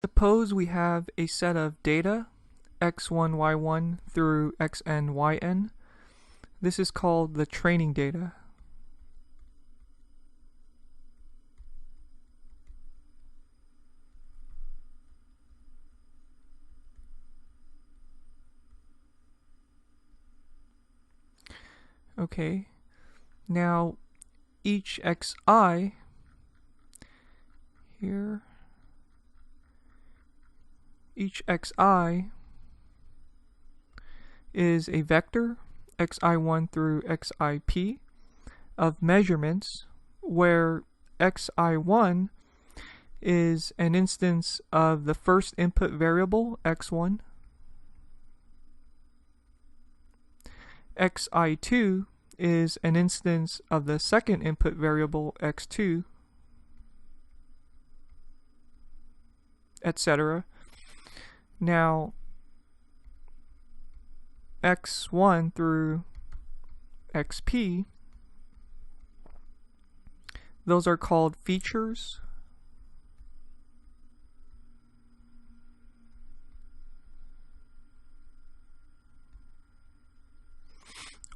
Suppose we have a set of data x1, y1 through xn, yn. This is called the training data. Okay, now each xi here, each xi is a vector xi1 through xip of measurements where xi1 is an instance of the first input variable x1, xi2 is an instance of the second input variable x2, etc. Now x1 through xp, those are called features.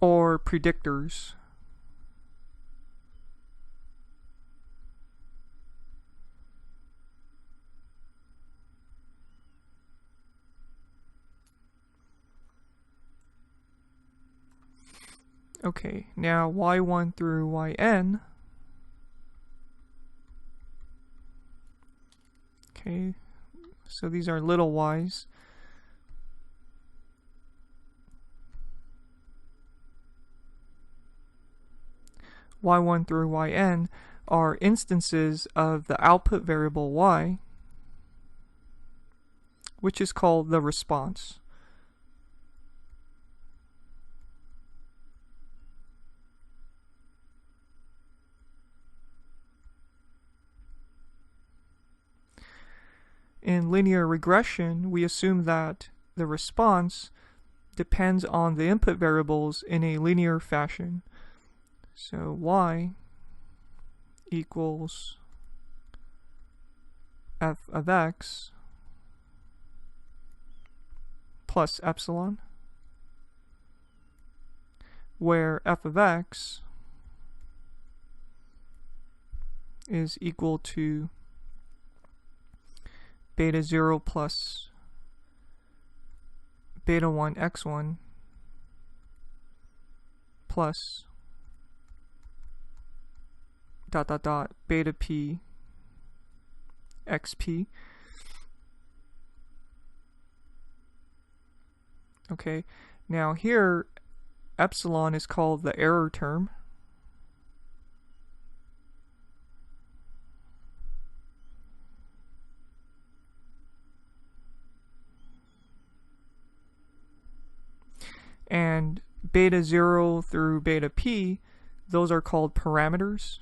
Or predictors. Okay, now y1 through yn. Okay, so these are little y's. y1 through yn are instances of the output variable y, which is called the response. In linear regression, we assume that the response depends on the input variables in a linear fashion. So y equals f of x plus epsilon, where f of x is equal to beta 0 plus beta 1 x1 plus dot dot dot beta p xp. Okay, now here epsilon is called the error term. And beta 0 through beta p, those are called parameters.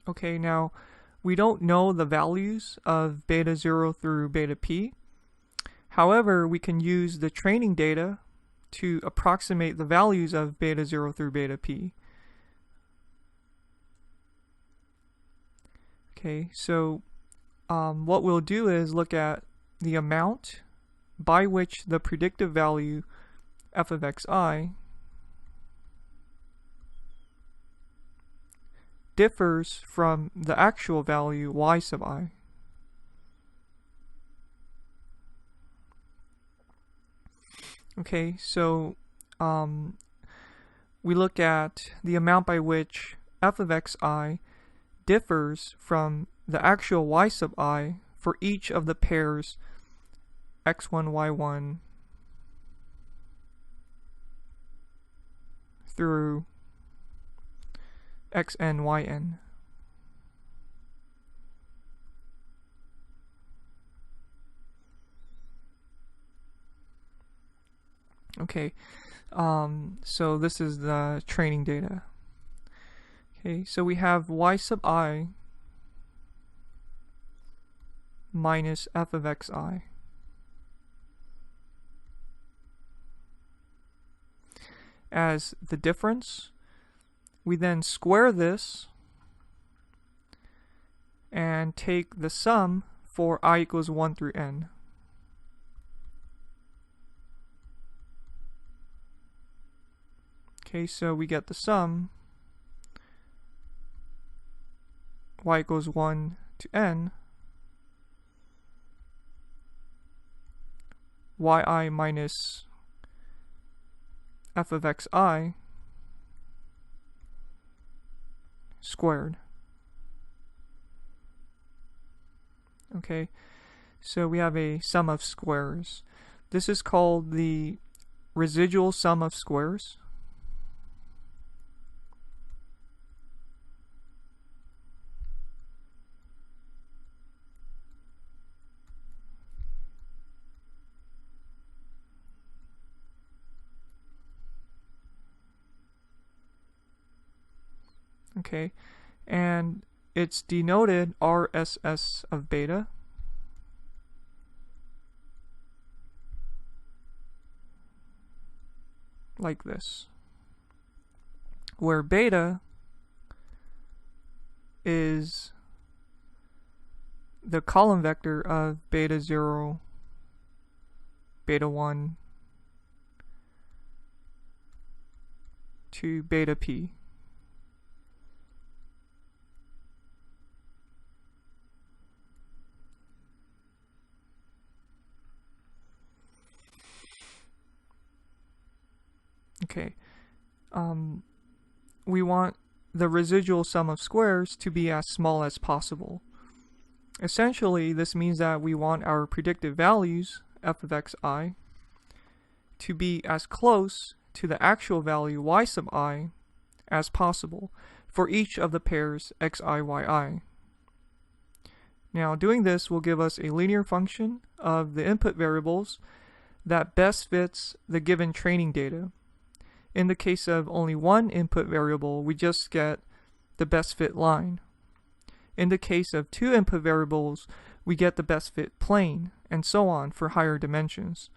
Okay, now we don't know the values of beta 0 through beta p. However, we can use the training data to approximate the values of beta 0 through beta p. Okay, so what we'll do is look at the amount by which the predictive value f of xi differs from the actual value y sub I. Okay, so we look at the amount by which f of xi differs from the actual y sub I for each of the pairs x1, y1 through xn, yn. Okay, so this is the training data. Okay, so we have y sub I minus f of xi. as the difference. We then square this and take the sum for I equals 1 through n. Okay, so we get the sum y equals 1 to n yi minus f of xi squared. Okay, so we have a sum of squares. This is called the residual sum of squares. Okay, and it's denoted RSS of beta. Like this, where beta is the column vector of beta 0, beta 1 to beta p. Okay, we want the residual sum of squares to be as small as possible. Essentially, this means that we want our predicted values, f of xi, to be as close to the actual value y sub I as possible for each of the pairs xi, yi. Now, doing this will give us a linear function of the input variables that best fits the given training data. In the case of only one input variable, we just get the best fit line. In the case of two input variables, we get the best fit plane, and so on for higher dimensions.